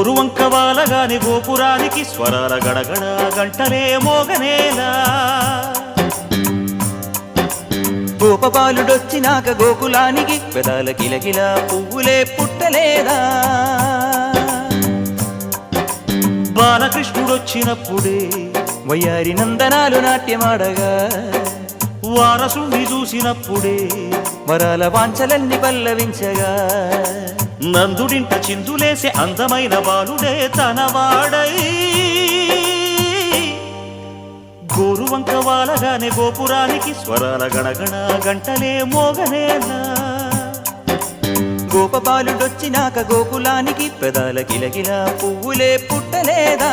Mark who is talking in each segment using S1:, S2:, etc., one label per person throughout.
S1: గోరువంక వాలగాని గోపురానికి స్వరాల గడగడ గంటలే మోగనేలా
S2: గోపబాలుడొచ్చినాక గోకులానికి పెదాల కిలకిల పువ్వులే పుట్టలేదా
S1: బాలకృష్ణుడొచ్చినప్పుడే
S2: వయ్యారి నందనాలు నాట్యమాడగా
S1: వారసుని చూసినప్పుడే
S2: వరాల వాంఛలన్నీ పల్లవించగా
S1: నందుడింట చిందులేసే అందమైన బాలుడే తనవాడై గోరువంక వాలగానే గోపురానికి స్వరాల గణగణ గంటలే మోగనేలా
S2: గోపబాలుడొచ్చినాక గోకులానికి పెదాల కిలకిల పువ్వులే పుట్టలేదా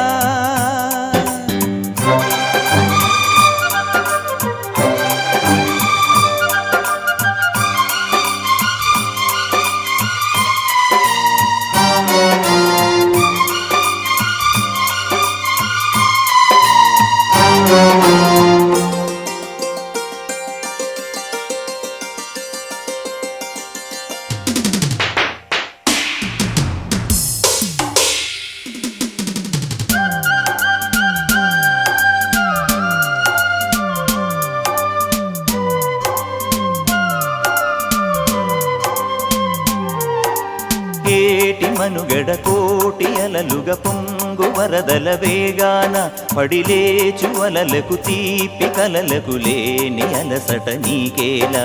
S2: ఏటి మనుగడ కోటి అలలుగ పొంగు వరదల వేగాన పడిలేచు అలలకు తీపి కలలకు లేని అలసట నీకేలా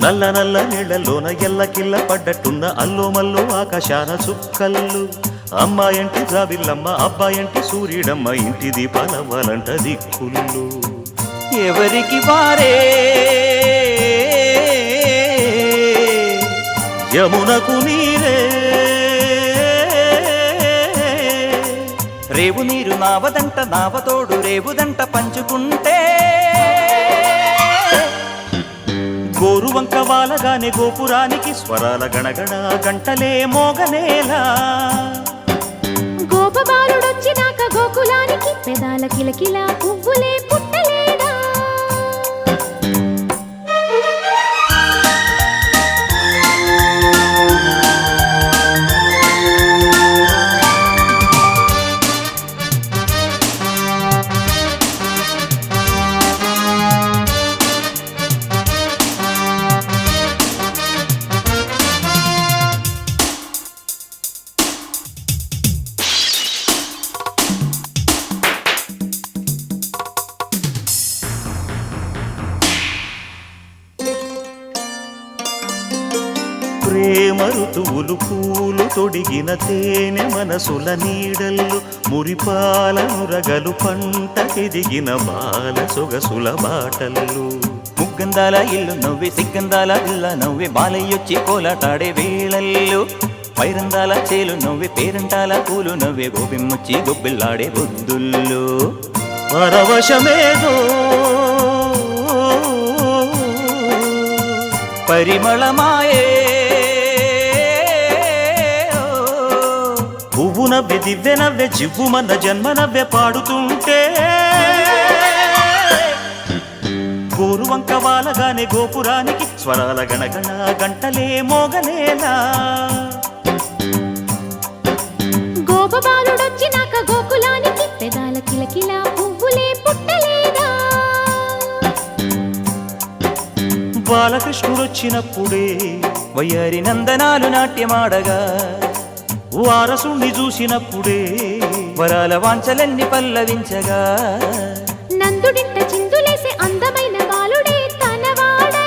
S1: నల్ల నల్ల నీళ్లలోన ఎల్లకిల్ల పడ్డట్టున్న అల్లోమల్లో ఆకాశాన చుక్కల్లు అమ్మాయంటి జాబిల్లమ్మ అబ్బాయంటి సూర్యుడమ్మ ఇంటి దీపాలవ్వాలంట దిక్కుళ్ళు
S2: ఎవరికి వారే
S1: యమునకు నీరే
S2: రేవు నీరు నావదంట నావతోడు రేవుదంట పంచుకుంటే
S1: గోరువంక వాలగానే గోపురానికి స్వరాల గణగణ గంటలే మోగనేలా
S3: గోపబాలుడొచ్చినాక గోకులానికి పెదాల కిలకిల పువ్వులే పుట్టలేదా
S1: ప్రేమ ఋతువులు పూలు తొడిగిన తేనె మనసుల నీడల్లు మురిపాల నురగలు పంటకెదిగిన బాల సొగసుల బాటల్లు
S2: ముగ్గందాల ఇల్లు నవ్వి సిగ్గందాల పిల్ల నవ్వి బాలయ్యొచ్చి కోలాటాడే వేళల్లో పైరందాల చేలు నవ్వి పేరంటాల పూలు నవ్వే గోపిమ్మొచ్చి గొబ్బిల్లాడే బొద్దుల్లో
S1: పరవశమేదో
S2: పరిమళమాయే
S1: పువ్వు నవ్వె దివ్వె నవ్వె జివ్వుమన్న జన్మ నవ్వె పాడుతుంటే గోరువంక వాలగానే గోపురానికి స్వరాల గణగణ గంటలే మోగనేలా
S3: గోపబాలుడొచ్చినాక గోకులానికి పెదాల కిలకిల పువ్వులే పుట్టలేదా
S1: బాలకృష్ణుడొచ్చినప్పుడే
S2: వయ్యారి నందనాలు నాట్యమాడగా
S1: వారసుని చూసినప్పుడే
S2: వరాల వాంఛలన్నీ పల్లవించగా
S3: నందుడింట చిందులేసే అందమైన బాలుడే తనవాడై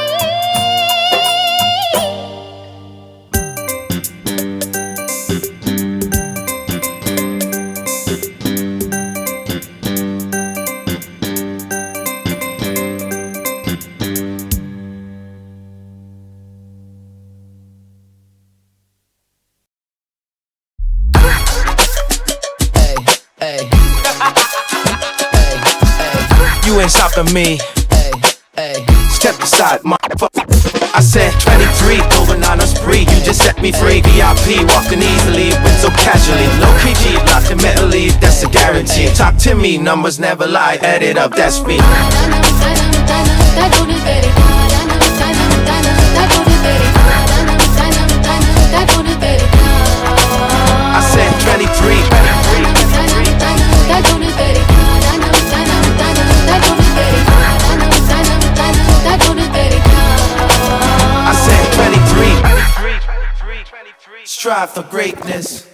S4: You ain't stopping me. Step aside, motherfucker. I said 23, going on a spree. You just set me free. VIP, walking easily, went so casually. Low key G, locked in mentally, that's a guarantee. Talk to me, numbers never lie. Add it up, that's me. I said 23. strive for greatness.